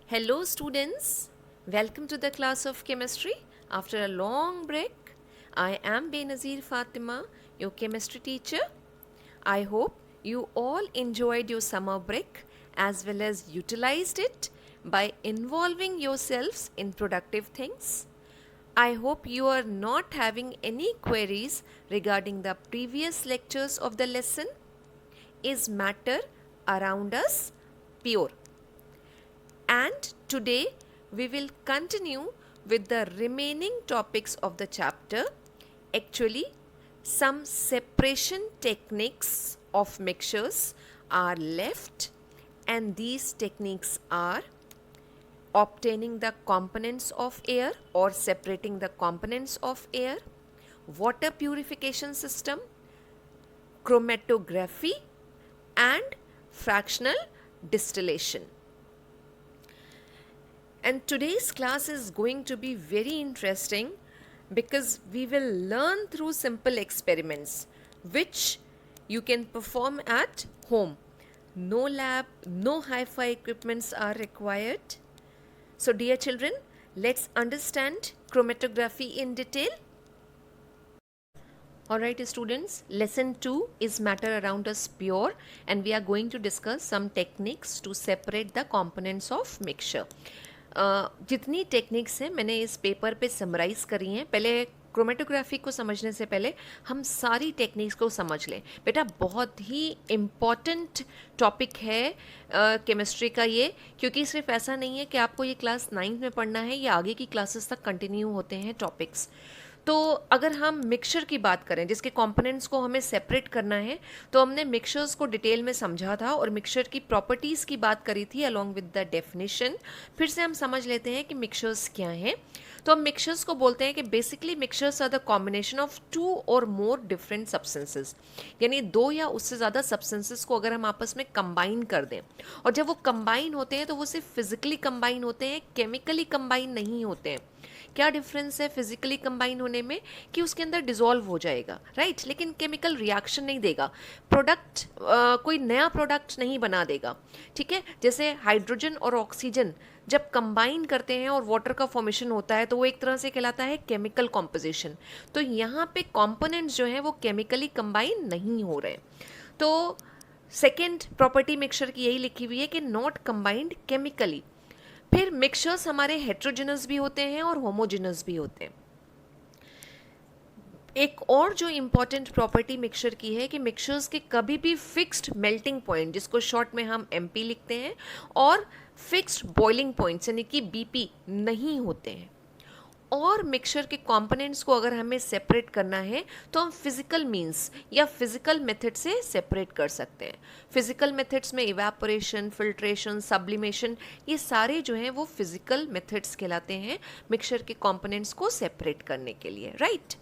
Hello, students. Welcome to the class of chemistry. After a long break, I am Benazir Fatima, your chemistry teacher. I hope you all enjoyed your summer break as well as utilized it by involving yourselves in productive things. I hope you are not having any queries regarding the previous lectures of the lesson. Is matter around us pure? And today we will continue with the remaining topics of the chapter. Actually, some separation techniques of mixtures are left, and these techniques are obtaining the components of air or separating the components of air, water purification system, chromatography, and fractional distillation. And today's class is going to be very interesting because we will learn through simple experiments which you can perform at home. No lab, no hi-fi equipments are required. So dear children, let's understand chromatography in detail. Alright students, lesson 2 is matter around us pure, and we are going to discuss some techniques to separate the components of mixture. जितनी techniques हैं मैंने इस paper पे summarise करी हैं. पहले chromatography को समझने से पहले हम सारी टेक्निक्स को समझ लें. बेटा बहुत ही इम्पॉर्टेंट टॉपिक है केमिस्ट्री का ये, क्योंकि सिर्फ ऐसा नहीं है कि आपको ये क्लास 9th में पढ़ना है, ये आगे की क्लासेस तक कंटिन्यू होते हैं टॉपिक्स. तो अगर हम मिक्सचर की बात करें जिसके कंपोनेंट्स को हमें सेपरेट करना है, तो हमने मिक्सचर्स को डिटेल में समझा था और मिक्सचर की प्रॉपर्टीज़ की बात करी थी अलॉन्ग विद द डेफिनेशन. फिर से हम समझ लेते हैं कि मिक्सचर्स क्या हैं. तो हम मिक्सचर्स को बोलते हैं कि basically mixtures are the combination of 2 और मोर डिफरेंट सब्सटेंसेस, यानी 2 या उससे ज़्यादा सब्सटेंसेस को अगर हम आपस में कंबाइन कर दें, और जब वो कंबाइन होते हैं तो वो सिर्फ फिजिकली कंबाइन होते हैं, केमिकली कंबाइन नहीं होते हैं. क्या डिफरेंस है फिजिकली कंबाइन होने में? कि उसके अंदर डिसॉल्व हो जाएगा, राइट, लेकिन केमिकल रिएक्शन नहीं देगा, प्रोडक्ट कोई नया प्रोडक्ट नहीं बना देगा. ठीक है, जैसे हाइड्रोजन और ऑक्सीजन जब कंबाइन करते हैं और वाटर का फॉर्मेशन होता है तो वो एक तरह से कहलाता है केमिकल कॉम्पोजिशन. तो यहाँ पे कंपोनेंट्स जो हैं वो केमिकली कंबाइन नहीं हो रहे. तो सेकेंड प्रॉपर्टी मिक्सचर की यही लिखी हुई है कि नॉट कंबाइंड केमिकली. फिर मिक्सचर्स हमारे हेट्रोजिनस भी होते हैं और होमोजिनस भी होते हैं. एक और जो इम्पॉर्टेंट प्रॉपर्टी मिक्सचर की है कि मिक्सचर्स के कभी भी फिक्स्ड मेल्टिंग पॉइंट, जिसको शॉर्ट में हम एमपी लिखते हैं, और फिक्स्ड बॉइलिंग पॉइंट्स यानी कि बीपी नहीं होते हैं. और मिक्सचर के कंपोनेंट्स को अगर हमें सेपरेट करना है तो हम फिजिकल मींस या फिजिकल मेथड से सेपरेट कर सकते हैं. फिजिकल मेथड्स में इवेपोरेशन, फिल्ट्रेशन, सब्लिमेशन, ये सारे जो हैं वो फिजिकल मेथड्स कहलाते हैं मिक्सचर के कंपोनेंट्स को सेपरेट करने के लिए, राइट.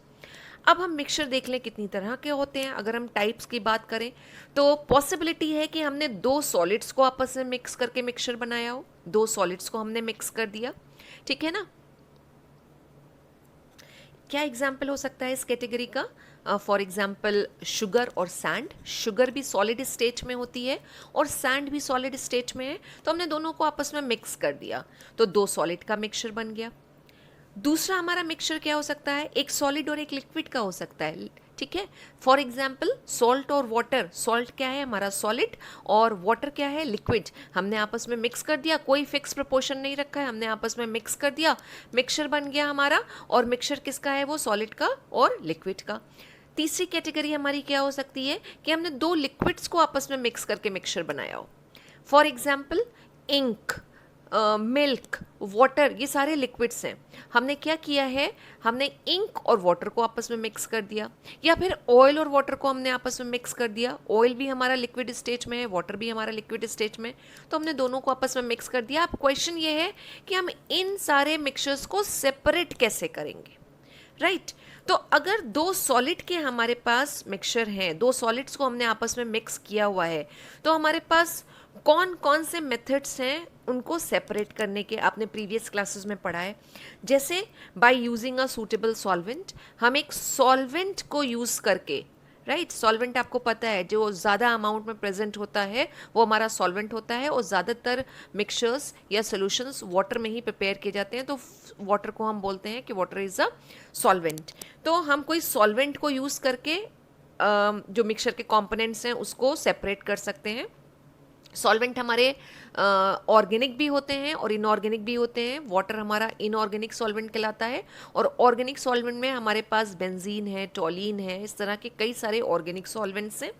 अब हम मिक्सचर देख लें कितनी तरह के होते हैं. अगर हम टाइप्स की बात करें तो पॉसिबिलिटी है कि हमने 2 सॉलिड्स को आपस में मिक्स करके मिक्सचर बनाया हो. 2 सॉलिड्स को हमने मिक्स कर दिया, ठीक है ना. क्या एग्जाम्पल हो सकता है इस कैटेगरी का? फॉर एग्जाम्पल शुगर और सैंड. शुगर भी सॉलिड स्टेट में होती है और सैंड भी सॉलिड स्टेट में है, तो हमने दोनों को आपस में मिक्स कर दिया तो 2 सॉलिड का मिक्सचर बन गया. दूसरा हमारा मिक्सचर क्या हो सकता है? एक सॉलिड और एक लिक्विड का हो सकता है, ठीक है. फॉर एग्जाम्पल सॉल्ट और वाटर. सॉल्ट क्या है? हमारा सॉलिड, और वाटर क्या है? लिक्विड. हमने आपस में मिक्स कर दिया, कोई फिक्स प्रपोर्शन नहीं रखा है, हमने आपस में मिक्स कर दिया, मिक्सचर बन गया हमारा. और मिक्सचर किसका है? वो सॉलिड का और लिक्विड का. तीसरी कैटेगरी हमारी क्या हो सकती है कि हमने 2 लिक्विड्स को आपस में मिक्स करके मिक्सचर बनाया हो. For example ink, milk, water, ये सारे लिक्विड्स हैं. हमने क्या किया है? हमने इंक और वाटर को आपस में मिक्स कर दिया, या फिर ऑयल और वाटर को हमने आपस में मिक्स कर दिया. ऑयल भी हमारा लिक्विड स्टेट में है, वाटर भी हमारा लिक्विड स्टेट में, तो हमने दोनों को आपस में मिक्स कर दिया. अब क्वेश्चन ये है कि हम इन सारे मिक्सचर्स को सेपरेट कैसे करेंगे, राइट. तो अगर 2 सॉलिड के हमारे पास मिक्सचर हैं, 2 सॉलिड्स को हमने आपस में मिक्स किया हुआ है, तो हमारे पास कौन कौन से मेथड्स हैं उनको सेपरेट करने के? आपने प्रीवियस क्लासेस में पढ़ा है. जैसे by using a suitable solvent, हम एक सॉल्वेंट को यूज़ करके, राइट। सॉल्वेंट आपको पता है जो ज़्यादा अमाउंट में प्रेजेंट होता है वो हमारा सॉल्वेंट होता है, और ज़्यादातर मिक्सचर्स या सॉल्यूशंस वाटर में ही प्रिपेयर किए जाते हैं, तो वाटर को हम बोलते हैं कि वाटर इज़ अ सॉल्वेंट। तो हम कोई सॉल्वेंट को यूज़ करके जो मिक्सचर के कंपोनेंट्स हैं उसको सेपरेट कर सकते हैं। सॉल्वेंट हमारे ऑर्गेनिक भी होते हैं और इनऑर्गेनिक भी होते हैं। वाटर हमारा इनऑर्गेनिक सॉल्वेंट कहलाता है, और ऑर्गेनिक सॉल्वेंट में हमारे पास बेंजीन है, टोलिन है, इस तरह के कई सारे ऑर्गेनिक सॉल्वेंट्स हैं।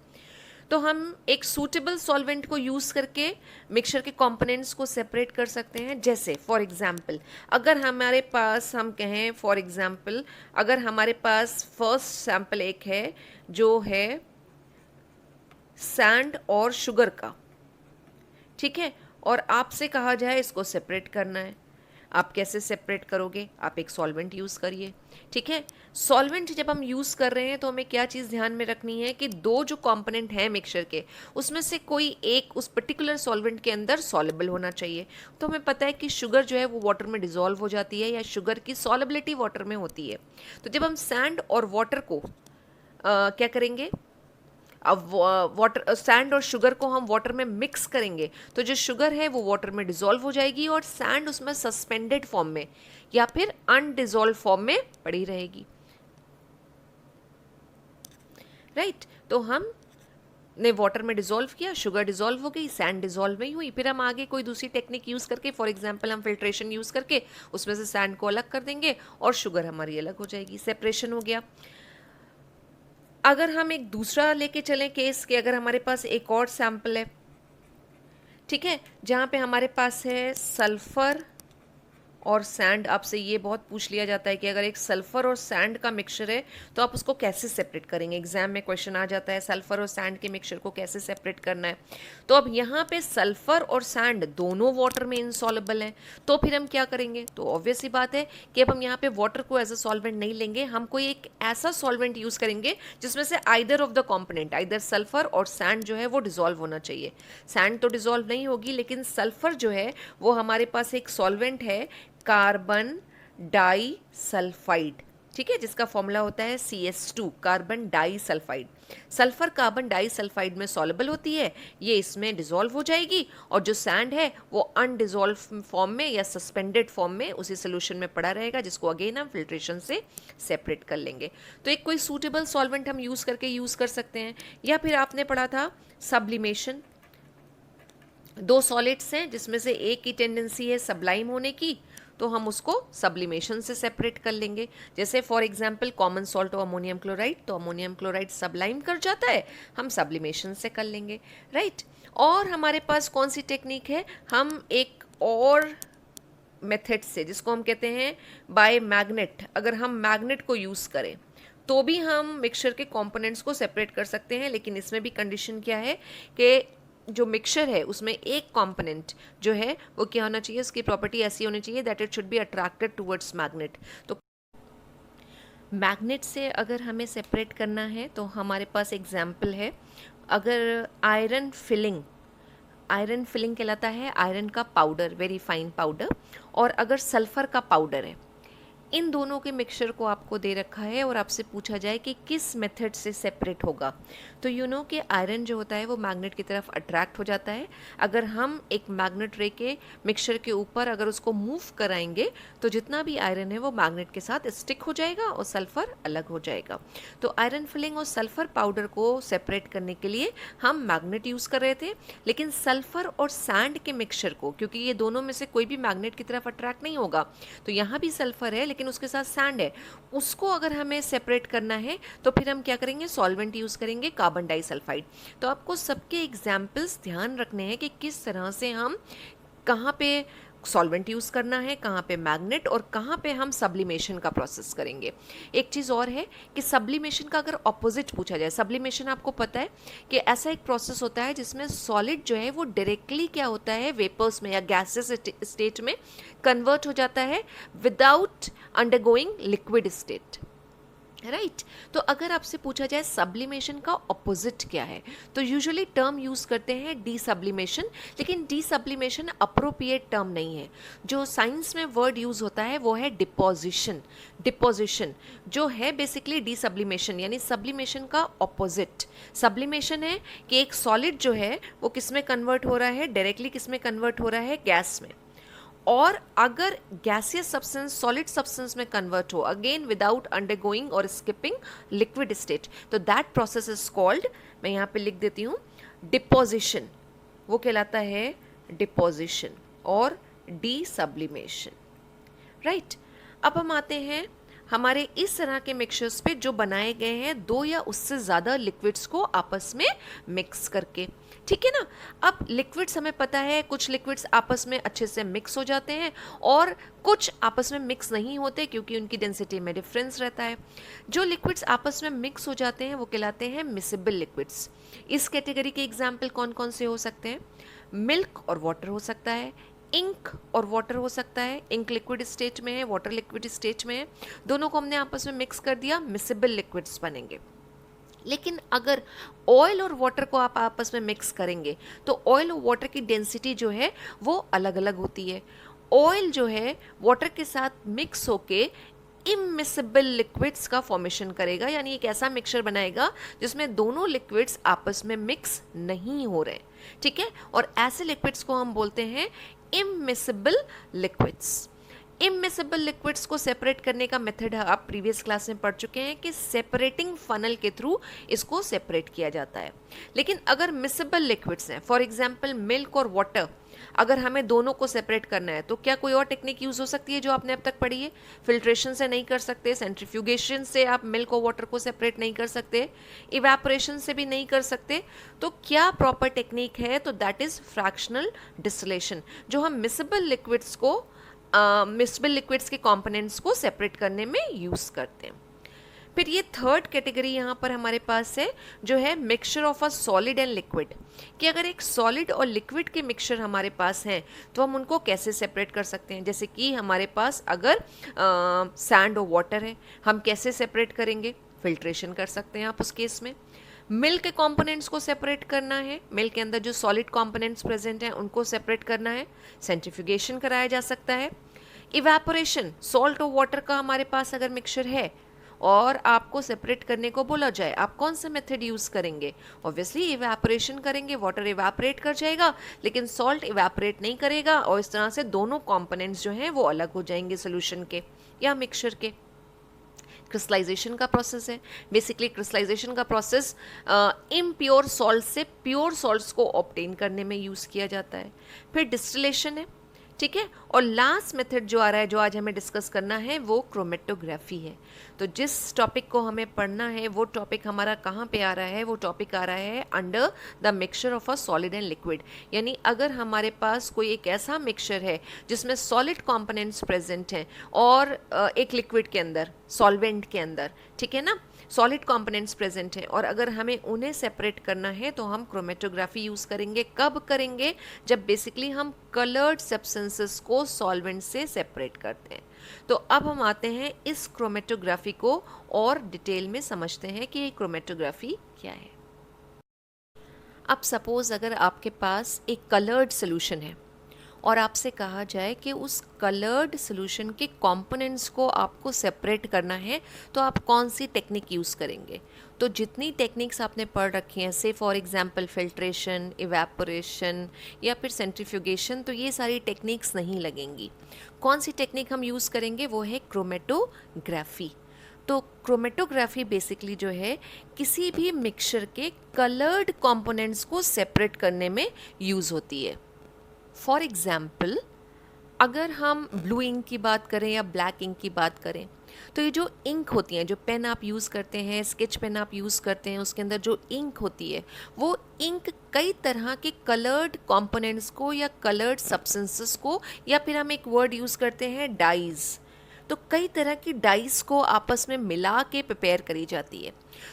तो हम एक सूटेबल सॉल्वेंट को यूज़ करके मिक्सचर के कंपोनेंट्स को सेपरेट कर सकते हैं। जैसे फॉर एग्जांपल अगर हमारे पास हम कहें फॉर एग्जांपल अगर हमारे पास फर्स्ट सैंपल एक है जो है सैंड और शुगर का, ठीक है, और आपसे कहा जाए इसको सेपरेट करना है, आप कैसे सेपरेट करोगे? आप एक सॉल्वेंट यूज़ करिए, ठीक है। सॉल्वेंट जब हम यूज़ कर रहे हैं तो हमें क्या चीज़ ध्यान में रखनी है कि दो जो कंपोनेंट हैं मिक्सचर के उसमें से कोई एक उस पर्टिकुलर सॉल्वेंट के अंदर सॉल्युबल होना चाहिए। तो हमें पता है कि शुगर जो है वो वाटर में डिज़ोल्व हो जाती है, या शुगर की सॉल्युबिलिटी वाटर में होती है। तो जब हम सैंड और वाटर को क्या करेंगे, अब वाटर सैंड और शुगर को हम वाटर में मिक्स करेंगे तो जो शुगर है वो वाटर में डिज़ोल्व हो जाएगी, और सैंड उसमें सस्पेंडेड फॉर्म में या फिर अनडिज़ोल्व फॉर्म में पड़ी रहेगी, राइट। तो हम ने वाटर में डिज़ोल्व किया, शुगर डिज़ोल्व हो गई, सैंड डिज़ोल्व नहीं हुई, फिर हम आगे कोई दूसरी टेक्निक यूज़ करके फॉर एग्जांपल हम फिल्ट्रेशन यूज़ करके उसमें से सैंड को अलग कर देंगे और शुगर हमारी अलग हो जाएगी, सेपरेशन हो गया। अगर हम एक दूसरा लेके चलें केस कि अगर हमारे पास एक और सैंपल है, ठीक है, जहाँ पे हमारे पास है सल्फ़र और सैंड। आपसे ये बहुत पूछ लिया जाता है कि अगर एक सल्फ़र और सैंड का मिक्सचर है तो आप उसको कैसे सेपरेट करेंगे। एग्जाम में क्वेश्चन आ जाता है सल्फ़र और सैंड के मिक्सचर को कैसे सेपरेट करना है। तो अब यहाँ पे सल्फ़र और सैंड दोनों वाटर में इनसॉल्युबल हैं, तो फिर हम क्या करेंगे? तो ऑब्वियस सी बात है कि अब हम यहाँ पे वाटर को एज अ सॉल्वेंट नहीं लेंगे, हम कोई एक ऐसा सॉल्वेंट यूज़ करेंगे जिसमें से either of the component, either sulphur और सैंड जो है वो डिज़ोल्व होना चाहिए। सैंड तो डिज़ोल्व नहीं होगी, लेकिन सल्फ़र जो है वो हमारे पास एक सॉल्वेंट है कार्बन डाई सल्फाइड, ठीक है, जिसका फॉर्मूला होता है CS2, carbon disulphide. Sulphur carbon disulphide में सॉल्युबल होती है, ये इसमें डिसॉल्व हो जाएगी, और जो सैंड है वो अनडिसॉल्व फॉर्म में या सस्पेंडेड फॉर्म में उसी सोल्यूशन में पड़ा रहेगा, जिसको अगेन हम फिल्ट्रेशन से सेपरेट कर लेंगे। तो एक कोई सूटेबल सॉल्वेंट हम यूज़ करके यूज़ कर सकते हैं। या फिर आपने पढ़ा था सब्लिमेशन, दो सॉलिड्स हैं जिसमें से एक की टेंडेंसी है सब्लाइम होने की, तो हम उसको सब्लिमेशन से सेपरेट कर लेंगे। जैसे फॉर एग्जांपल कॉमन सॉल्ट और अमोनियम क्लोराइड, तो अमोनियम क्लोराइड सब्लाइम कर जाता है, हम सब्लिमेशन से कर लेंगे, राइट। और हमारे पास कौन सी टेक्निक है, हम एक और मेथड से, जिसको हम कहते हैं बाय मैग्नेट, अगर हम मैग्नेट को यूज़ करें तो भी हम मिक्सचर के कंपोनेंट्स को सेपरेट कर सकते हैं। लेकिन इसमें भी कंडीशन क्या है कि जो मिक्सचर है उसमें एक कंपोनेंट जो है वो क्या होना चाहिए, उसकी प्रॉपर्टी ऐसी होनी चाहिए that it should be attracted towards magnet. तो मैग्नेट से अगर हमें सेपरेट करना है तो हमारे पास एग्जाम्पल है, अगर आयरन फिलिंग कहलाता है आयरन का पाउडर, वेरी फाइन पाउडर, और अगर सल्फ़र का पाउडर है, इन दोनों के मिक्सचर को आपको दे रखा है और आपसे पूछा जाए कि किस मेथड से सेपरेट होगा, तो यू नो कि आयरन जो होता है वो मैग्नेट की तरफ अट्रैक्ट हो जाता है। अगर हम एक मैग्नेट रे के मिक्सचर के ऊपर अगर उसको मूव कराएंगे तो जितना भी आयरन है वो मैग्नेट के साथ स्टिक हो जाएगा और सल्फ़र अलग हो जाएगा। तो आयरन फिलिंग और सल्फ़र पाउडर को सेपरेट करने के लिए हम मैग्नेट यूज़ कर रहे थे, लेकिन सल्फ़र और सैंड के मिक्सचर को, क्योंकि ये दोनों में से कोई भी मैग्नेट की तरफ अट्रैक्ट नहीं होगा, तो यहाँ भी सल्फ़र है लेकिन उसके साथ सैंड है, उसको अगर हमें सेपरेट करना है तो फिर हम क्या करेंगे, सॉल्वेंट यूज़ करेंगे कार्बन डाइसल्फाइड। तो आपको सबके एग्जाम्पल्स ध्यान रखने हैं कि किस तरह से हम कहाँ पे सॉल्वेंट यूज़ करना है, कहाँ पे मैग्नेट, और कहाँ पे हम सब्लिमेशन का प्रोसेस करेंगे। एक चीज़ और है कि सब्लिमेशन का अगर ऑपोजिट पूछा जाए, सब्लिमेशन आपको पता है कि ऐसा एक प्रोसेस होता है जिसमें सॉलिड जो है वो डायरेक्टली क्या होता है, वेपर्स में या गैसेस स्टेट में कन्वर्ट हो जाता है without undergoing liquid state, right तो अगर आपसे पूछा जाए सब्लिमेशन का ऑपोजिट क्या है, तो यूजुअली टर्म यूज़ करते हैं डी सब्लिमेशन, लेकिन डी सब्लिमेशन अप्रोप्रिएट टर्म नहीं है। जो साइंस में वर्ड यूज़ होता है वो है डिपोजिशन। डिपोजिशन जो है बेसिकली डी सब्लिमेशन, यानी सब्लिमेशन का ऑपोजिट। सब्लिमेशन है कि एक सॉलिड जो है वो किस में कन्वर्ट हो रहा है, डायरेक्टली किस में कन्वर्ट हो रहा है, गैस में। और अगर गैसियस सब्सटेंस सॉलिड सब्सटेंस में कन्वर्ट हो, अगेन विदाउट अंडरगोइंग और स्किपिंग लिक्विड स्टेट, तो दैट प्रोसेस इज कॉल्ड, मैं यहाँ पे लिख देती हूँ, डिपोजिशन। वो कहलाता है डिपोजिशन और डी सब्लिमेशन। राइट अब हम आते हैं हमारे इस तरह के मिक्सचर्स पे जो बनाए गए हैं दो या उससे ज़्यादा लिक्विड्स को आपस में मिक्स करके। ठीक है ना। अब लिक्विड्स हमें पता है, कुछ लिक्विड्स आपस में अच्छे से मिक्स हो जाते हैं और कुछ आपस में मिक्स नहीं होते क्योंकि उनकी डेंसिटी में डिफरेंस रहता है। जो लिक्विड्स आपस में मिक्स हो जाते हैं वो कहलाते हैं मिसिबल लिक्विड्स। इस कैटेगरी के एग्जाम्पल कौन कौन से हो सकते हैं? मिल्क और वाटर हो सकता है, इंक और वाटर हो सकता है। इंक लिक्विड स्टेट में है, वाटर लिक्विड स्टेट में है, दोनों को हमने आपस में मिक्स कर दिया, मिसिबल लिक्विड्स बनेंगे। लेकिन अगर ऑयल और वाटर को आप आपस में मिक्स करेंगे तो ऑयल और वाटर की डेंसिटी जो है वो अलग अलग होती है। ऑयल जो है वाटर के साथ मिक्स होके इमिसिबल लिक्विड्स का फॉर्मेशन करेगा, यानी एक ऐसा मिक्सचर बनाएगा जिसमें दोनों लिक्विड्स आपस में मिक्स नहीं हो रहे। ठीक है, और ऐसे लिक्विड्स को हम बोलते हैं इमिसिबल लिक्विड्स। इमिसिबल लिक्विड्स को सेपरेट करने का मेथड आप प्रीवियस क्लास में पढ़ चुके हैं कि सेपरेटिंग फनल के थ्रू इसको सेपरेट किया जाता है। लेकिन अगर मिसिबल लिक्विड्स हैं, फॉर एग्जांपल मिल्क और वाटर, अगर हमें दोनों को सेपरेट करना है तो क्या कोई और टेक्निक यूज हो सकती है जो आपने अब तक पढ़ी है? फिल्ट्रेशन से नहीं कर सकते, सेंट्रीफ्यूगेशन से आप मिल्क और वाटर को सेपरेट नहीं कर सकते, इवेपोरेशन से भी नहीं कर सकते, तो क्या प्रॉपर टेक्निक है? तो दैट इज फ्रैक्शनल डिस्टिलेशन, जो हम मिसिबल लिक्विड्स को मिसिबल लिक्विड्स के कंपोनेंट्स को सेपरेट करने में यूज करते हैं। फिर ये थर्ड कैटेगरी यहाँ पर हमारे पास है जो है mixture of a solid and liquid, कि अगर एक सॉलिड और लिक्विड के मिक्सचर हमारे पास हैं तो हम उनको कैसे सेपरेट कर सकते हैं। जैसे कि हमारे पास अगर सैंड और वाटर है, हम कैसे सेपरेट करेंगे? फिल्ट्रेशन कर सकते हैं आप उस केस में। मिल्क के कंपोनेंट्स को सेपरेट करना है, मिल्क के अंदर जो सॉलिड कंपोनेंट्स प्रेजेंट हैं उनको सेपरेट करना है, सेंट्रीफ्यूगेशन कराया जा सकता है। इवेपोरेशन, सॉल्ट और वाटर का हमारे पास अगर मिक्सचर है और आपको सेपरेट करने को बोला जाए, आप कौन सा मेथड यूज करेंगे? ऑब्वियसली इवेपोरेशन करेंगे, वाटर इवेपोरेट कर जाएगा लेकिन सॉल्ट इवेपोरेट नहीं करेगा, और इस तरह से दोनों कंपोनेंट्स जो हैं वो अलग हो जाएंगे सोल्यूशन के या मिक्सचर के। क्रिस्टलाइजेशन का प्रोसेस है, बेसिकली क्रिस्टलाइजेशन का प्रोसेस इम्प्योर सॉल्ट से प्योर सॉल्ट्स को ऑब्टेन करने में यूज़ किया जाता है। फिर डिस्टिलेशन है, ठीक है, और लास्ट मेथड जो आ रहा है जो आज हमें डिस्कस करना है वो क्रोमेटोग्राफी है। तो जिस टॉपिक को हमें पढ़ना है वो टॉपिक हमारा कहाँ पे आ रहा है? वो टॉपिक आ रहा है under the mixture of a solid and liquid, यानी अगर हमारे पास कोई एक ऐसा मिक्सचर है जिसमें सॉलिड कंपोनेंट्स प्रेजेंट हैं और एक लिक्विड के अंदर, सॉल्वेंट के अंदर, ठीक है ना, सॉलिड कंपोनेंट्स प्रेजेंट हैं, और अगर हमें उन्हें सेपरेट करना है तो हम क्रोमेटोग्राफी यूज़ करेंगे। कब करेंगे? जब बेसिकली हम कलर्ड सब्सटेंसेस को सॉल्वेंट से सेपरेट करते हैं। तो अब हम आते हैं इस क्रोमेटोग्राफी को और डिटेल में समझते हैं कि ये क्रोमेटोग्राफी क्या है। अब सपोज अगर आपके पास एक कलर्ड सोल्यूशन है और आपसे कहा जाए कि उस कलर्ड सोल्यूशन के कंपोनेंट्स को आपको सेपरेट करना है, तो आप कौन सी टेक्निक यूज़ करेंगे? तो जितनी टेक्निक्स आपने पढ़ रखी हैं, से फॉर एग्जांपल फिल्ट्रेशन, इवेपोरेशन या फिर सेंट्रीफ्यूगेशन, तो ये सारी टेक्निक्स नहीं लगेंगी। कौन सी टेक्निक हम यूज़ करेंगे? वो है क्रोमेटोग्राफी। तो क्रोमेटोग्राफी बेसिकली जो है किसी भी मिक्सचर के कलर्ड कंपोनेंट्स को सेपरेट करने में यूज़ होती है। फॉर एग्जाम्पल अगर हम ब्लू इंक की बात करें या ब्लैक इंक की बात करें, तो ये जो इंक होती हैं, जो पेन आप यूज़ करते हैं, स्केच पेन आप यूज़ करते हैं, उसके अंदर जो इंक होती है वो इंक कई तरह के कलर्ड कंपोनेंट्स को या कलर्ड सब्सटेंसेस को, या फिर हम एक वर्ड यूज़ करते हैं डाइज, तो कई तरह की डाइस को आपस में मिला के प्रिपेयर करी जाती है।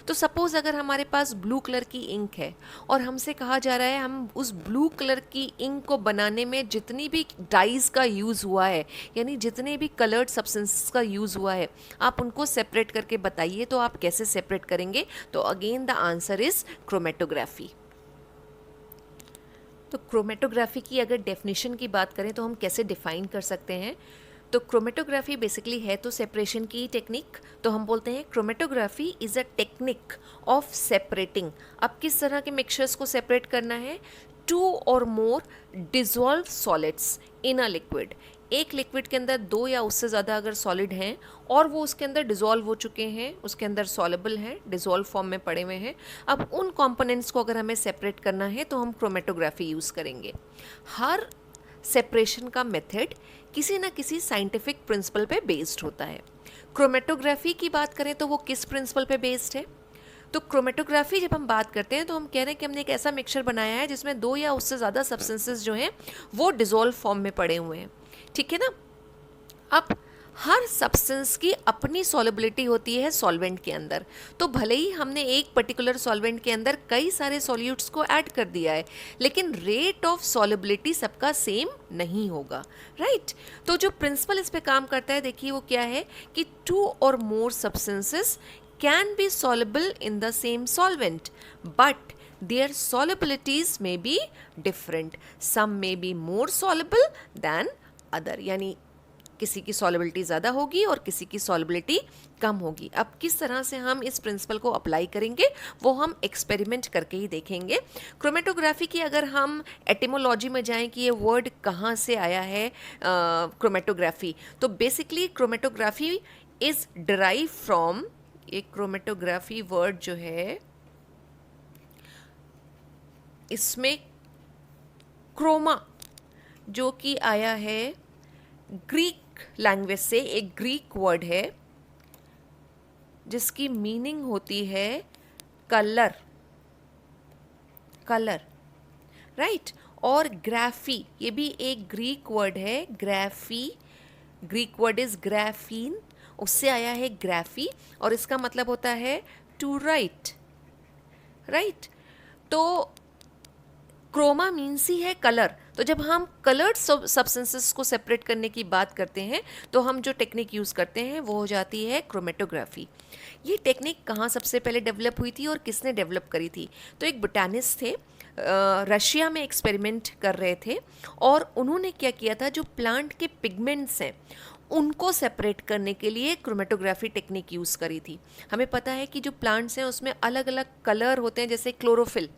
तो सपोज़ अगर हमारे पास ब्लू कलर की इंक है और हमसे कहा जा रहा है हम उस ब्लू कलर की इंक को बनाने में जितनी भी डाइस का यूज़ हुआ है, यानी जितने भी कलर्ड सब्सटेंसेस का यूज़ हुआ है, आप उनको सेपरेट करके बताइए। तो आप कैसे सेपरेट करेंगे? तो again the answer is chromatography. तो क्रोमेटोग्राफी की अगर डेफिनेशन की बात करें तो हम कैसे डिफाइन कर सकते हैं? तो क्रोमेटोग्राफी बेसिकली है तो सेपरेशन की टेक्निक। तो हम बोलते हैं chromatography is a technique of separating. अब किस तरह के मिक्सचर्स को सेपरेट करना है? 2 और more dissolve solids in a liquid. एक लिक्विड के अंदर 2 या उससे ज़्यादा अगर सॉलिड हैं और वो उसके अंदर डिज़ोल्व हो चुके हैं, उसके अंदर सॉलेबल हैं, डिज़ोल्व फॉर्म में पड़े हुए हैं, अब उन कंपोनेंट्स को अगर हमें सेपरेट करना है तो हम क्रोमेटोग्राफी यूज़ करेंगे। हर सेपरेशन का मेथड किसी न किसी साइंटिफिक प्रिंसिपल पे बेस्ड होता है। क्रोमेटोग्राफी की बात करें तो वो किस प्रिंसिपल पे बेस्ड है? तो क्रोमेटोग्राफी जब हम बात करते हैं तो हम कह रहे हैं कि हमने एक ऐसा मिक्सचर बनाया है जिसमें 2 या उससे ज़्यादा सब्सटेंसेस जो हैं वो डिज़ोल्व फॉर्म में पड़े हुए हैं, ठीक है ना। अब हर सब्सटेंस की अपनी सॉल्युबिलिटी होती है सॉल्वेंट के अंदर। तो भले ही हमने एक पर्टिकुलर सॉल्वेंट के अंदर कई सारे सॉल्यूट्स को ऐड कर दिया है, लेकिन रेट ऑफ सॉल्युबिलिटी सबका सेम नहीं होगा, राइट। तो जो प्रिंसिपल इस पे काम करता है, देखिए वो क्या है कि 2 और मोर substances can be soluble in the same solvent, but their solubilities may be different. Some may be more soluble than other, यानी किसी की सॉलिबिलिटी ज़्यादा होगी और किसी की सॉलिबिलिटी कम होगी। अब किस तरह से हम इस प्रिंसिपल को अप्लाई करेंगे वो हम एक्सपेरिमेंट करके ही देखेंगे। क्रोमेटोग्राफी की अगर हम एटिमोलॉजी में जाएं कि ये वर्ड कहाँ से आया है क्रोमेटोग्राफी, तो basically chromatography is derive from, एक क्रोमेटोग्राफी वर्ड जो है इसमें क्रोमा जो कि आया है ग्रीक लैंग्वेज से, एक ग्रीक वर्ड है जिसकी मीनिंग होती है कलर, कलर, राइट। और ग्राफी ये भी एक ग्रीक वर्ड है, graphy, Greek word is graphene, उससे आया है ग्राफी और इसका मतलब होता है टू राइट, राइट। तो क्रोमा मीन्स ही है कलर। तो जब हम कलर्ड सब्सटेंसेस को सेपरेट करने की बात करते हैं तो हम जो टेक्निक यूज़ करते हैं वो हो जाती है क्रोमेटोग्राफी। ये टेक्निक कहाँ सबसे पहले डेवलप हुई थी और किसने डेवलप करी थी? तो एक बोटानिस्ट थे, रशिया में एक्सपेरिमेंट कर रहे थे और उन्होंने क्या किया था, जो प्लांट के पिगमेंट्स हैं उनको सेपरेट करने के लिए क्रोमेटोग्राफी टेक्निक यूज़ करी थी। हमें पता है कि जो प्लांट्स हैं उसमें अलग अलग कलर होते हैं, जैसे क्लोरोफिल,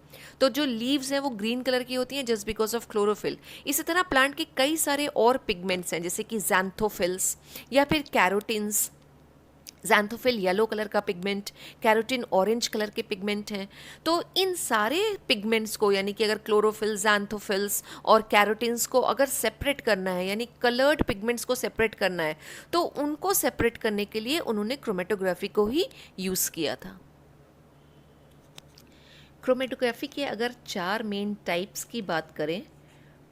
तो जो लीव्स हैं वो ग्रीन कलर की होती हैं जस्ट बिकॉज ऑफ क्लोरोफिल। इसी तरह प्लांट के कई सारे और पिगमेंट्स हैं जैसे कि ज़ैंथोफिल्स या फिर कैरोटिन्स। ज़ैंथोफिल येलो कलर का पिगमेंट, कैरोटीन ऑरेंज कलर के पिगमेंट हैं। तो इन सारे पिगमेंट्स को, यानी कि अगर क्लोरोफिल, ज़ैंथोफिल्स और कैरोटीन्स को अगर सेपरेट करना है, यानी कलर्ड पिगमेंट्स को सेपरेट करना है, तो उनको सेपरेट करने के लिए उन्होंने क्रोमेटोग्राफी को ही यूज़ किया था। क्रोमेटोग्राफी के अगर 4 मेन टाइप्स की बात करें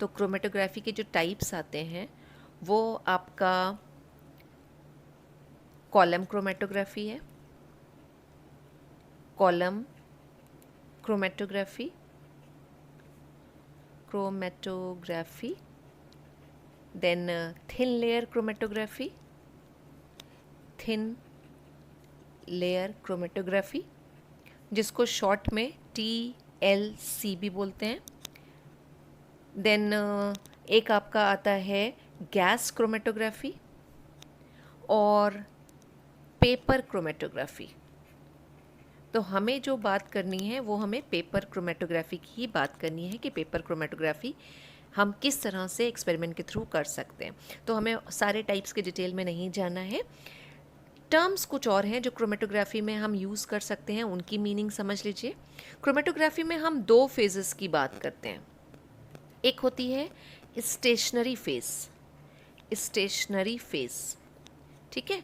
तो क्रोमेटोग्राफी के जो टाइप्स आते हैं वो आपका कॉलम क्रोमेटोग्राफी है, column chromatography, chromatography, then thin layer chromatography, thin layer chromatography जिसको शॉर्ट में TLC भी बोलते हैं। देन एक आपका आता है गैस क्रोमेटोग्राफी और पेपर क्रोमेटोग्राफी। तो हमें जो बात करनी है वो हमें पेपर क्रोमेटोग्राफी की ही बात करनी है कि पेपर क्रोमेटोग्राफी हम किस तरह से एक्सपेरिमेंट के थ्रू कर सकते हैं। तो हमें सारे टाइप्स के डिटेल में नहीं जाना है। टर्म्स कुछ और हैं जो क्रोमेटोग्राफी में हम यूज़ कर सकते हैं, उनकी मीनिंग समझ लीजिए। क्रोमेटोग्राफी में हम 2 फेजेस की बात करते हैं। एक होती है स्टेशनरी फेज, स्टेशनरी फेज, ठीक है।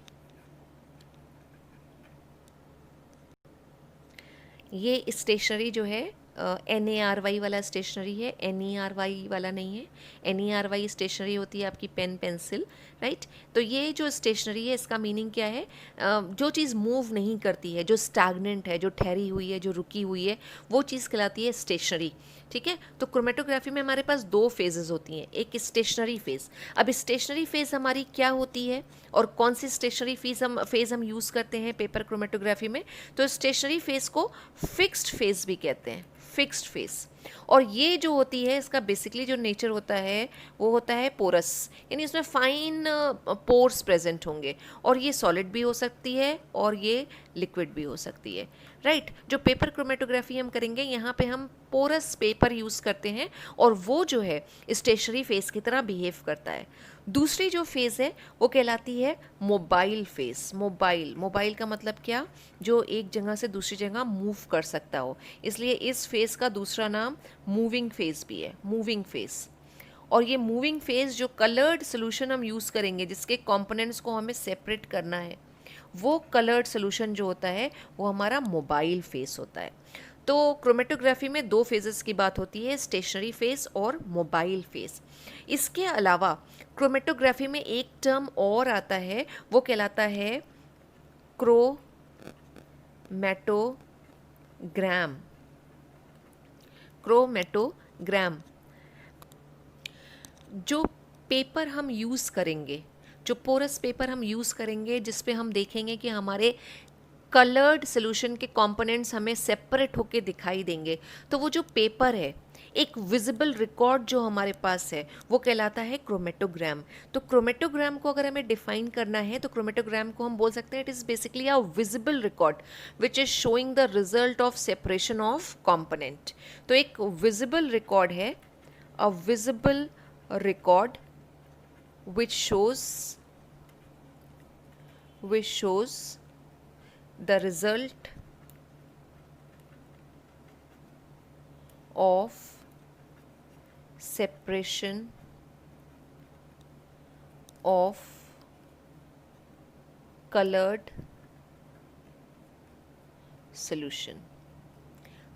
ये स्टेशनरी जो है NARY वाला स्टेशनरी है, NERY वाला नहीं है। NERY स्टेशनरी होती है आपकी पेन पेंसिल, राइट। तो ये जो स्टेशनरी है इसका मीनिंग क्या है, जो चीज़ मूव नहीं करती है, जो स्टैग्नेंट है, जो ठहरी हुई है, जो रुकी हुई है, वो चीज़ कहलाती है स्टेशनरी। ठीक है। तो क्रोमेटोग्राफी में हमारे पास दो फेजेस होती हैं, एक स्टेशनरी फेज़। अब स्टेशनरी फेज़ हमारी क्या होती है और कौन सी स्टेशनरी फेज़ हम यूज़ करते हैं पेपर क्रोमेटोग्राफी में, तो स्टेशनरी फेज़ को फिक्स्ड फेज़ भी कहते हैं, फिक्स्ड फेज़। और ये जो होती है इसका बेसिकली जो नेचर होता है वो होता है पोरस, यानी इसमें फाइन पोर्स प्रेजेंट होंगे, और ये सॉलिड भी हो सकती है और ये लिक्विड भी हो सकती है, राइट। जो पेपर क्रोमेटोग्राफी हम करेंगे यहाँ पे हम पोरस पेपर यूज़ करते हैं, और वो जो है स्टेशनरी फेज़ की तरह बिहेव करता है। दूसरी जो फेज़ है वो कहलाती है मोबाइल फेज़। मोबाइल का मतलब क्या, जो एक जगह से दूसरी जगह मूव कर सकता हो, इसलिए इस फेज़ का दूसरा नाम मूविंग फेज़ भी है, मूविंग फेज़। और ये मूविंग फेज़ जो कलर्ड सोल्यूशन हम यूज़ करेंगे, जिसके कंपोनेंट्स को हमें सेपरेट करना है, वो कलर्ड सोल्यूशन जो होता है वो हमारा मोबाइल फेज़ होता है। तो क्रोमेटोग्राफी में दो फेजेस की बात होती है, स्टेशनरी फेज़ और मोबाइल फेज़। इसके अलावा क्रोमेटोग्राफी में एक टर्म और आता है, वो कहलाता है क्रोमेटोग्राम। क्रोमेटोग्राम। जो पेपर हम यूज़ करेंगे, जो पोरस पेपर हम यूज़ करेंगे, जिस पे हम देखेंगे कि हमारे कलर्ड सोल्यूशन के कंपोनेंट्स हमें सेपरेट होके दिखाई देंगे, तो वो जो पेपर है, एक विजिबल रिकॉर्ड जो हमारे पास है, वो कहलाता है क्रोमेटोग्राम। तो क्रोमेटोग्राम को अगर हमें डिफाइन करना है तो क्रोमेटोग्राम को हम बोल सकते हैं it is basically a visible record which is showing the result of separation of component. तो एक विजिबल रिकॉर्ड है, a visible record which shows the result of separation of colored solution,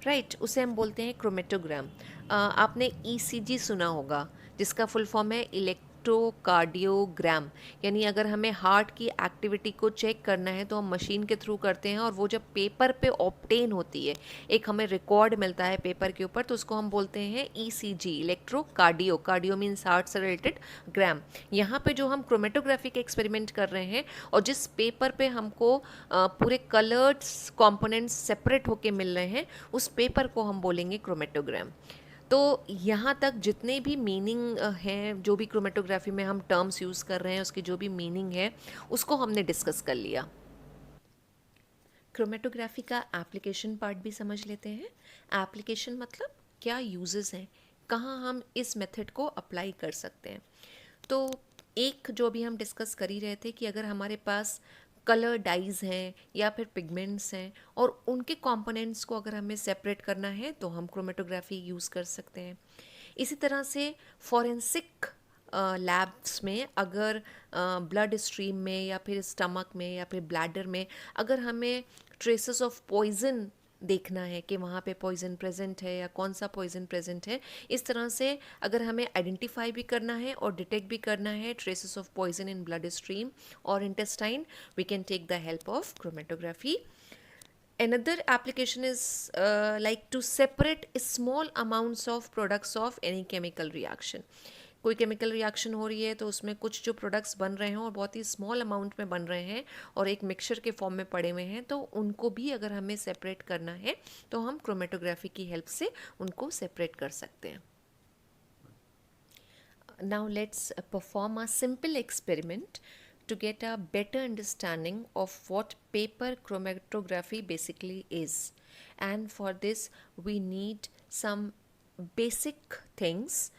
right. उसे हम बोलते हैं क्रोमेटोग्राम। आपने ECG सुना होगा, जिसका फुल फॉर्म है इलेक्ट्रोकार्डियोग्राम, यानी अगर हमें हार्ट की एक्टिविटी को चेक करना है तो हम मशीन के थ्रू करते हैं, और वो जब पेपर पे ऑब्टेन होती है, एक हमें रिकॉर्ड मिलता है पेपर के ऊपर, तो उसको हम बोलते हैं ECG, इलेक्ट्रोकार्डियो। कार्डियो मीन्स हार्ट से रिलेटेड, ग्राम। यहाँ पे जो हम क्रोमेटोग्राफी के एक्सपेरिमेंट कर रहे हैं और जिस पेपर पे हमको पूरे कलर्ड कंपोनेंट्स सेपरेट होके मिल रहे हैं, उस पेपर को हम बोलेंगे क्रोमेटोग्राम। तो यहाँ तक जितने भी मीनिंग हैं, जो भी क्रोमेटोग्राफी में हम टर्म्स यूज़ कर रहे हैं, उसकी जो भी मीनिंग है उसको हमने डिस्कस कर लिया। क्रोमेटोग्राफी का एप्लीकेशन पार्ट भी समझ लेते हैं। एप्लीकेशन मतलब क्या यूजेस हैं, कहाँ हम इस मेथड को अप्लाई कर सकते हैं। तो एक जो भी हम डिस्कस कर ही रहे थे कि अगर हमारे पास कलर डाइज हैं या फिर पिगमेंट्स हैं और उनके कंपोनेंट्स को अगर हमें सेपरेट करना है तो हम क्रोमेटोग्राफी यूज़ कर सकते हैं। इसी तरह से फॉरेंसिक लैब्स में अगर ब्लड स्ट्रीम में या फिर स्टमक में या फिर ब्लैडर में अगर हमें ट्रेसेस ऑफ पॉइजन देखना है कि वहाँ पे पॉइजन प्रेजेंट है या कौन सा पॉइजन प्रेजेंट है, इस तरह से अगर हमें आइडेंटिफाई भी करना है और डिटेक्ट भी करना है traces of poison in bloodstream और intestine, we can take the help of chromatography. Another application is like to separate small amounts of products of any chemical reaction. कोई केमिकल रिएक्शन हो रही है तो उसमें कुछ जो प्रोडक्ट्स बन रहे हैं और बहुत ही स्मॉल अमाउंट में बन रहे हैं और एक मिक्सचर के फॉर्म में पड़े हुए हैं, तो उनको भी अगर हमें सेपरेट करना है तो हम क्रोमेटोग्राफी की हेल्प से उनको सेपरेट कर सकते हैं. Now let's perform a simple experiment to get a better understanding of what paper chromatography basically is. And for this we need some basic things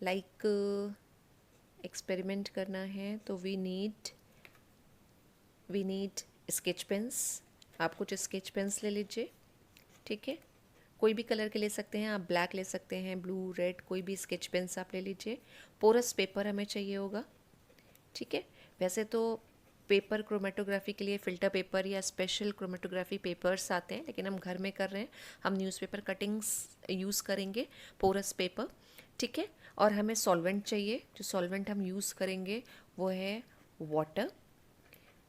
like experiment करना है तो we need sketch pens. आप कुछ sketch pens ले लीजिए, ठीक है. कोई भी कलर के ले सकते हैं आप, ब्लैक ले सकते हैं, ब्लू, रेड, कोई भी स्केच पेन्स आप ले लीजिए. पोरस पेपर हमें चाहिए होगा, ठीक है. वैसे तो पेपर क्रोमेटोग्राफी के लिए फ़िल्टर पेपर या स्पेशल क्रोमेटोग्राफी पेपर्स आते हैं, लेकिन हम घर में कर रहे हैं, हम न्यूज़पेपर कटिंग्स यूज़ करेंगे, पोरस पेपर, ठीक है। और हमें सॉल्वेंट चाहिए, जो सॉल्वेंट हम यूज़ करेंगे वो है वाटर,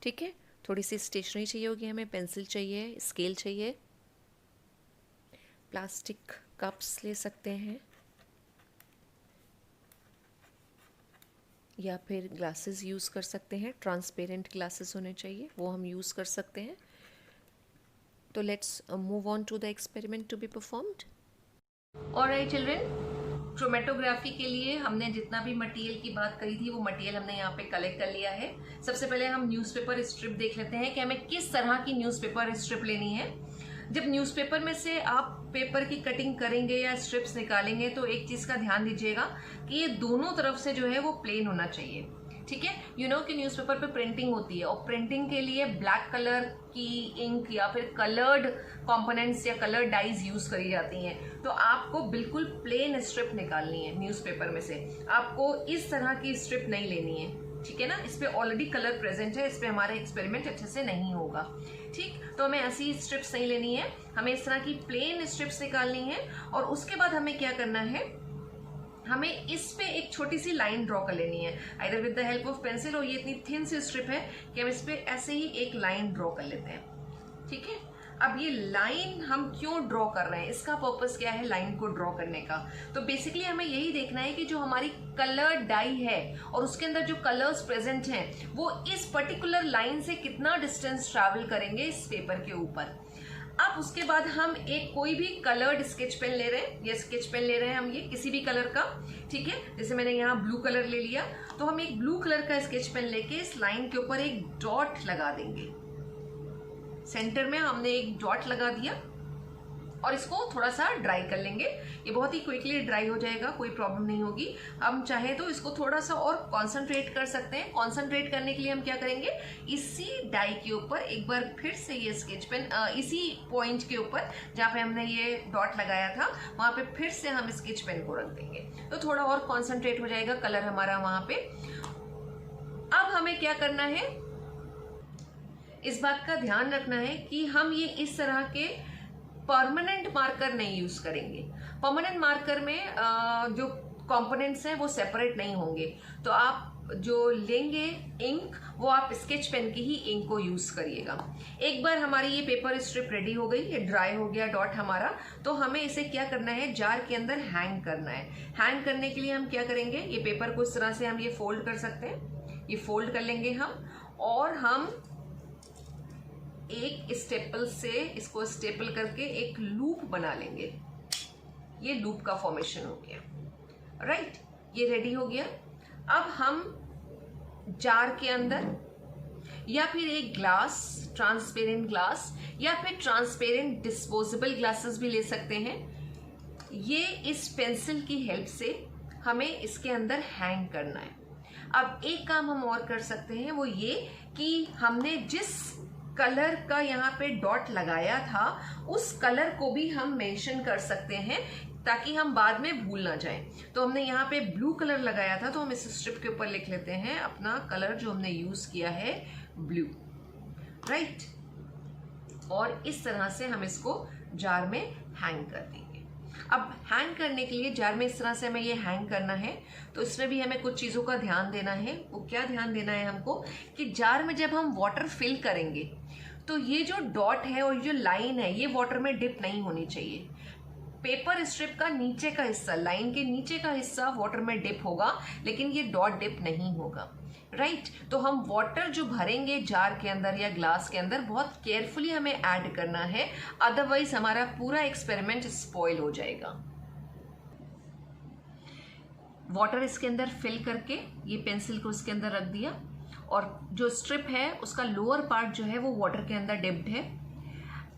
ठीक है। थोड़ी सी स्टेशनरी चाहिए होगी हमें, पेंसिल चाहिए, स्केल चाहिए, प्लास्टिक कप्स ले सकते हैं या फिर ग्लासेस यूज़ कर सकते हैं, ट्रांसपेरेंट ग्लासेस होने चाहिए, वो हम यूज़ कर सकते हैं। तो let's move on to the experiment to be performed. Alright children, chromatography के लिए हमने जितना भी मटेरियल की बात करी थी वो मटेरियल हमने यहाँ पे कलेक्ट कर लिया है। सबसे पहले हम न्यूज़पेपर स्ट्रिप देख लेते हैं कि हमें किस तरह की न्यूज़पेपर स्ट्रिप लेनी है। जब न्यूज़पेपर में से आप पेपर की कटिंग करेंगे या स्ट्रिप्स निकालेंगे तो एक चीज़ का ध्यान दीजिएगा कि ये दोनों तरफ से जो है वो प्लेन होना चाहिए, ठीक है। यू नो कि न्यूज़पेपर पे प्रिंटिंग होती है और प्रिंटिंग के लिए ब्लैक कलर की इंक या फिर कलर्ड कंपोनेंट्स या कलर्ड डाइज यूज करी जाती हैं। तो आपको बिल्कुल प्लेन स्ट्रिप निकालनी है न्यूज़पेपर में से, आपको इस तरह की स्ट्रिप नहीं लेनी है, ठीक है ना। इस पे ऑलरेडी कलर प्रेजेंट है, इस पे हमारा एक्सपेरिमेंट अच्छे से नहीं होगा, ठीक। तो हमें ऐसी स्ट्रिप्स नहीं लेनी है, हमें इस तरह की प्लेन स्ट्रिप्स निकालनी है। और उसके बाद हमें क्या करना है, हमें इस पे एक छोटी सी लाइन ड्रॉ कर लेनी है, either with the help of pencil, और ये इतनी थिन सी स्ट्रिप है कि हम इस पे ऐसे ही एक लाइन ड्रॉ कर लेते हैं, ठीक है। अब ये लाइन हम क्यों ड्रॉ कर रहे हैं, इसका पर्पस क्या है लाइन को ड्रॉ करने का। तो बेसिकली हमें यही देखना है कि जो हमारी कलर डाई है और उसके अंदर जो कलर्स प्रेजेंट हैं वो इस पर्टिकुलर लाइन से कितना डिस्टेंस ट्रैवल करेंगे इस पेपर के ऊपर। अब उसके बाद हम एक कोई भी कलर्ड स्केच पेन ले रहे हैं, ये स्केच पेन ले रहे हैं हम, ये किसी भी कलर का, ठीक है। जैसे मैंने यहाँ ब्लू कलर ले लिया, तो हम एक ब्लू कलर का स्केच पेन लेके इस लाइन के ऊपर एक डॉट लगा देंगे। सेंटर में हमने एक डॉट लगा दिया और इसको थोड़ा सा ड्राई कर लेंगे। ये बहुत ही क्विकली ड्राई हो जाएगा, कोई प्रॉब्लम नहीं होगी। हम चाहे तो इसको थोड़ा सा और कॉन्सेंट्रेट कर सकते हैं। कॉन्सेंट्रेट करने के लिए हम क्या करेंगे, इसी डाई के ऊपर एक बार फिर से ये स्केच पेन इसी पॉइंट के ऊपर जहाँ पे हमने ये डॉट लगाया था वहां पे फिर से हम स्केच पेन को रख देंगे, तो थोड़ा और कॉन्सेंट्रेट हो जाएगा कलर हमारा वहां पे। अब हमें क्या करना है, इस बात का ध्यान रखना है कि हम ये इस तरह के परमानेंट मार्कर नहीं यूज करेंगे। परमानेंट मार्कर में जो कंपोनेंट्स हैं वो सेपरेट नहीं होंगे, तो आप जो लेंगे इंक वो आप स्केच पेन की ही इंक को यूज करिएगा। एक बार हमारी ये पेपर स्ट्रिप रेडी हो गई, ये ड्राई हो गया डॉट हमारा, तो हमें इसे क्या करना है, जार के अंदर हैंग करना है। हैंग करने के लिए हम क्या करेंगे, ये पेपर को इस तरह से हम ये फोल्ड कर सकते हैं, ये फोल्ड कर लेंगे हम, और हम एक स्टेपल से इसको स्टेपल करके एक लूप बना लेंगे। ये लूप का फॉर्मेशन हो गया, राइट। ये रेडी हो गया। अब हम जार के अंदर या फिर एक ग्लास, ट्रांसपेरेंट ग्लास या फिर ट्रांसपेरेंट डिस्पोजेबल ग्लासेस भी ले सकते हैं। ये इस पेंसिल की हेल्प से हमें इसके अंदर हैंग करना है। अब एक काम हम और कर सकते हैं, वो ये कि हमने जिस कलर का यहाँ पे डॉट लगाया था उस कलर को भी हम मेंशन कर सकते हैं ताकि हम बाद में भूल ना जाएं। तो हमने यहाँ पे ब्लू कलर लगाया था, तो हम इस स्ट्रिप के ऊपर लिख लेते हैं अपना कलर जो हमने यूज किया है, ब्लू, राइट। और इस तरह से हम इसको जार में हैंग कर देंगे। अब हैंग करने के लिए जार में इस तरह से हमें ये हैंग करना है, तो इसमें भी हमें कुछ चीज़ों का ध्यान देना है। वो क्या ध्यान देना है हमको, कि जार में जब हम वाटर फिल करेंगे तो ये जो डॉट है और जो लाइन है ये वाटर में डिप नहीं होनी चाहिए। पेपर स्ट्रिप का नीचे का हिस्सा, लाइन के नीचे का हिस्सा वाटर में डिप होगा, लेकिन ये डॉट डिप नहीं होगा, राइट। तो हम वाटर जो भरेंगे जार के अंदर या ग्लास के अंदर बहुत केयरफुली हमें ऐड करना है, अदरवाइज हमारा पूरा एक्सपेरिमेंट स्पॉइल हो जाएगा। वाटर इसके अंदर फिल करके ये पेंसिल को इसके अंदर रख दिया, और जो स्ट्रिप है उसका लोअर पार्ट जो है वो वाटर के अंदर डिप्ड है।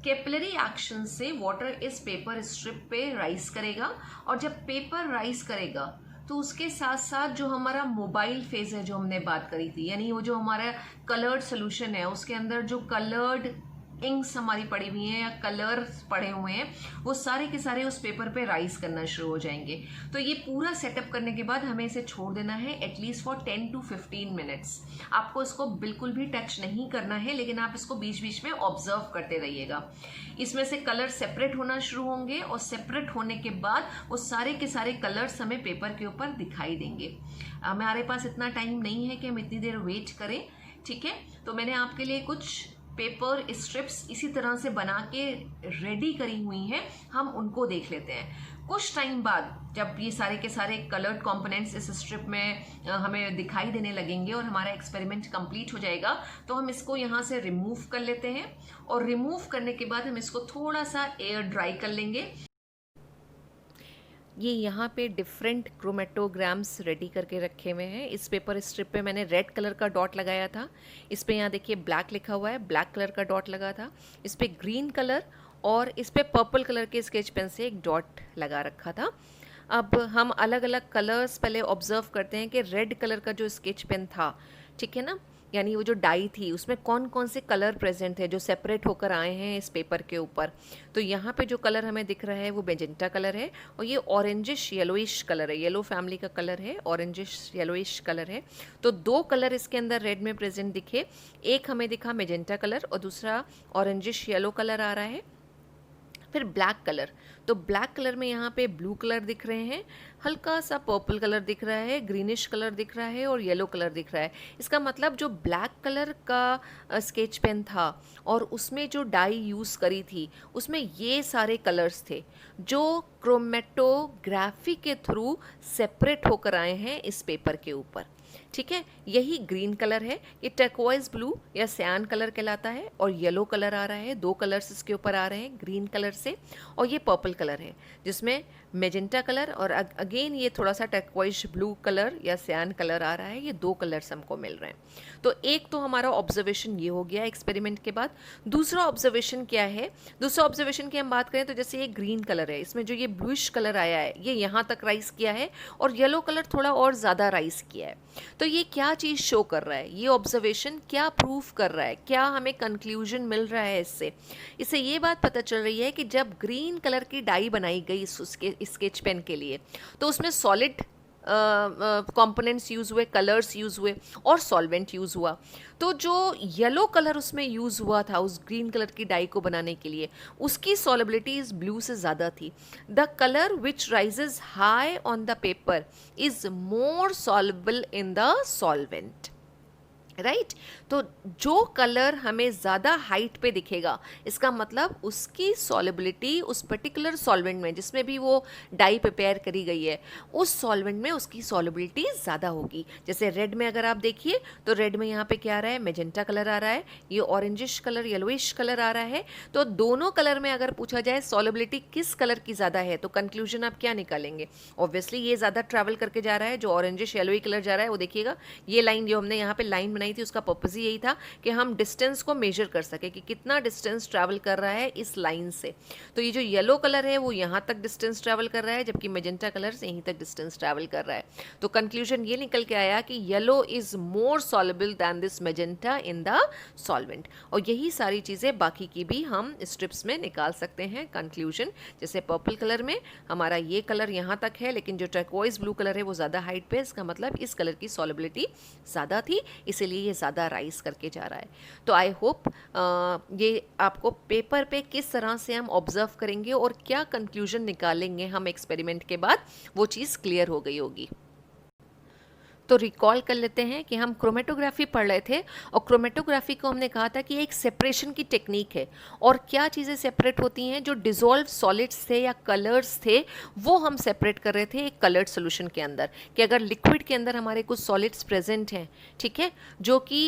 कैपिलरी एक्शन से वाटर इस पेपर स्ट्रिप पे राइज करेगा, और जब पेपर राइज करेगा तो उसके साथ साथ जो हमारा मोबाइल फेज है जो हमने बात करी थी, यानी वो जो हमारा कलर्ड सोल्यूशन है उसके अंदर जो कलर्ड इंक्स हमारी पड़ी हुई हैं या कलर्स पड़े हुए हैं, वो सारे के सारे उस पेपर पे राइज करना शुरू हो जाएंगे। तो ये पूरा सेटअप करने के बाद हमें इसे छोड़ देना है एटलीस्ट फॉर 10 to 15 मिनट्स। आपको इसको बिल्कुल भी टच नहीं करना है, लेकिन आप इसको बीच बीच में ऑब्जर्व करते रहिएगा। इसमें से कलर सेपरेट होना शुरू होंगे और सेपरेट होने के बाद वो सारे के सारे कलर्स हमें पेपर के ऊपर दिखाई देंगे। हमारे पास इतना टाइम नहीं है कि हम इतनी देर वेट करें, ठीक है। तो मैंने आपके लिए कुछ पेपर स्ट्रिप्स इसी तरह से बना के रेडी करी हुई हैं, हम उनको देख लेते हैं। कुछ टाइम बाद जब ये सारे के सारे कलर्ड कंपोनेंट्स इस स्ट्रिप में हमें दिखाई देने लगेंगे और हमारा एक्सपेरिमेंट कंप्लीट हो जाएगा, तो हम इसको यहाँ से रिमूव कर लेते हैं और रिमूव करने के बाद हम इसको थोड़ा सा एयर ड्राई कर लेंगे। ये यहाँ पे डिफरेंट क्रोमेटोग्राम्स रेडी करके रखे हुए हैं। इस पेपर स्ट्रिप पे मैंने रेड कलर का डॉट लगाया था, इस पे यहाँ देखिए ब्लैक लिखा हुआ है, ब्लैक कलर का डॉट लगा था, इस पे ग्रीन कलर और इस पे पर्पल कलर के स्केच पेन से एक डॉट लगा रखा था। अब हम अलग अलग कलर्स पहले ऑब्जर्व करते हैं कि रेड कलर का जो स्केच पेन था, ठीक है ना, यानी वो जो डाई थी उसमें कौन कौन से कलर प्रेजेंट थे जो सेपरेट होकर आए हैं इस पेपर के ऊपर। तो यहाँ पे जो कलर हमें दिख रहा है वो मेजेंटा कलर है और ये ऑरेंजिश येलोइश कलर है, येलो फैमिली का कलर है, ऑरेंजिश येलोइश कलर है। तो दो कलर इसके अंदर रेड में प्रेजेंट दिखे, एक हमें दिखा मेजेंटा कलर और दूसरा ऑरेंजिश येलो कलर आ रहा है। फिर ब्लैक कलर, तो ब्लैक कलर में यहाँ पे ब्लू कलर दिख रहे हैं, हल्का सा पर्पल कलर दिख रहा है, ग्रीनिश कलर दिख रहा है और येलो कलर दिख रहा है। इसका मतलब जो ब्लैक कलर का स्केच पेन था और उसमें जो डाई यूज़ करी थी उसमें ये सारे कलर्स थे जो क्रोमेटोग्राफी के थ्रू सेपरेट होकर आए हैं इस पेपर के ऊपर, ठीक है। यही ग्रीन कलर है, ये टर्कोइज ब्लू या सयान कलर कहलाता है और येलो कलर आ रहा है, दो कलर्स इसके ऊपर आ रहे हैं ग्रीन कलर से, और ये पर्पल कलर है जिसमें मेजेंटा कलर और अगेन ये थोड़ा सा टर्कोइज ब्लू कलर या सयान कलर आ रहा है। ये दो कलर्स हमको मिल रहे हैं। तो एक तो हमारा ऑब्जर्वेशन ये हो गया एक्सपेरिमेंट के बाद। दूसरा ऑब्जर्वेशन क्या है, दूसरा ऑब्जर्वेशन की हम बात करें तो जैसे ये ग्रीन कलर है, इसमें जो ये ब्लूइश कलर आया है ये यहाँ तक राइज किया है और येलो कलर थोड़ा और ज़्यादा राइज किया है। तो ये क्या चीज़ शो कर रहा है, ये ऑब्जर्वेशन क्या प्रूफ कर रहा है, क्या हमें कंक्लूजन मिल रहा है इससे? इससे ये बात पता चल रही है कि जब ग्रीन कलर की डाई बनाई गई उसके स्केच पेन के लिए तो उसमें सॉलिड कंपोनेंट्स यूज़ हुए, कलर्स यूज़ हुए और सॉल्वेंट यूज़ हुआ। तो जो येलो कलर उसमें यूज़ हुआ था उस ग्रीन कलर की डाई को बनाने के लिए, उसकी सॉलिबिलिटी इस ब्लू से ज़्यादा थी। The colour which rises high on the paper is more soluble in the solvent, right. तो जो कलर हमें ज़्यादा हाइट पे दिखेगा इसका मतलब उसकी सॉल्युबिलिटी उस पर्टिकुलर सॉल्वेंट में जिसमें भी वो डाई प्रिपेयर करी गई है उस सॉल्वेंट में उसकी सॉल्युबिलिटी ज़्यादा होगी। जैसे रेड में अगर आप देखिए तो रेड में यहाँ पे क्या आ रहा है, मेजेंटा कलर आ रहा है, ये ऑरेंजिश कलर येलोइश कलर आ रहा है। तो दोनों कलर में अगर पूछा जाए सॉल्युबिलिटी किस कलर की ज़्यादा है तो कंक्लूजन आप क्या निकालेंगे? ऑब्वियसली ये ज़्यादा ट्रैवल करके जा रहा है, जो ऑरेंजिश येलोई कलर जा रहा है। वो देखिएगा ये लाइन जो हमने यहाँ पे लाइन बनाई थी उसका पर्पस यही था कि हम डिस्टेंस को मेजर कर सके कि कितना डिस्टेंस ट्रैवल कर रहा है इस लाइन से। तो ये जो येलो कलर है वो यहाँ तक डिस्टेंस ट्रैवल कर रहा है जबकि मेजेंटा कलर से यहीं तक डिस्टेंस ट्रैवल कर रहा है। तो कंक्लूजन ये निकल के आया कि yellow is more soluble than this magenta in the solvent. और यही सारी चीज़ें बाकी की भी हम स्ट्रिप्स में निकाल सकते हैं कंक्लूजन। जैसे पर्पल कलर में हमारा ये कलर यहाँ तक है लेकिन जो टर्कोइज ब्लू कलर है वो ज़्यादा हाइट पे, इसका मतलब इस कलर की सॉल्युबिलिटी ज़्यादा थी, इसीलिए ये ज़्यादा राइज करके जा रहा है। तो आई होप ये आपको पेपर पे किस तरह से हम ऑब्जर्व करेंगे और क्या कंक्लूजन निकालेंगे हम एक्सपेरिमेंट के बाद वो चीज़ क्लियर हो गई होगी। तो रिकॉल कर लेते हैं कि हम क्रोमेटोग्राफी पढ़ रहे थे और क्रोमेटोग्राफी को हमने कहा था कि एक सेपरेशन की टेक्निक है और क्या चीज़ें सेपरेट होती हैं, जो डिज़ोल्व सॉलिड्स थे या कलर्स थे वो हम सेपरेट कर रहे थे एक कलर्ड सोल्यूशन के अंदर। कि अगर लिक्विड के अंदर हमारे कुछ सॉलिड्स प्रेजेंट हैं, ठीक है, जो कि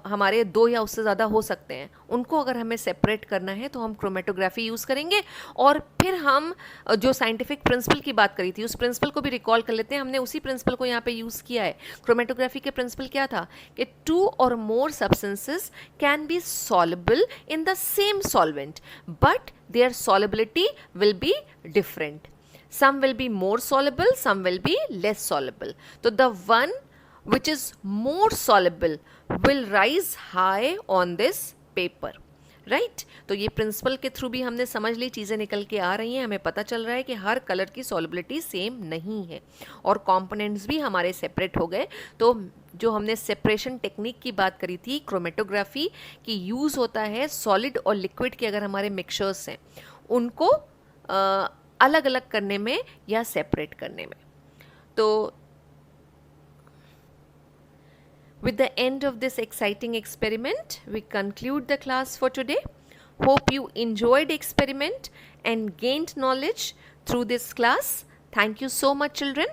हमारे दो या उससे ज़्यादा हो सकते हैं, उनको अगर हमें सेपरेट करना है तो हम क्रोमेटोग्राफी यूज़ करेंगे। और फिर हम जो साइंटिफिक प्रिंसिपल की बात करी थी उस प्रिंसिपल को भी रिकॉल कर लेते हैं। हमने उसी प्रिंसिपल को यहाँ पे यूज़ किया है। क्रोमेटोग्राफी के प्रिंसिपल क्या था कि 2 or more substances can be soluble in the same solvent but their solubility will be different. Some will be more soluble, some will be less soluble. So the one which is more soluble will rise high on this paper, right तो ये principal के through भी हमने समझ ली, चीज़ें निकल के आ रही हैं, हमें पता चल रहा है कि हर कलर की सॉल्युबिलिटी सेम नहीं है और कंपोनेंट्स भी हमारे सेपरेट हो गए। तो जो हमने सेपरेशन टेक्निक की बात करी थी, क्रोमेटोग्राफी की यूज़ होता है सॉलिड और लिक्विड के, अगर हमारे मिक्सचर्स हैं उनको अलग अलग करने में या सेपरेट करने में। तो with the end of this exciting experiment, we conclude the class for today. Hope you enjoyed the experiment and gained knowledge through this class. Thank you so much, children.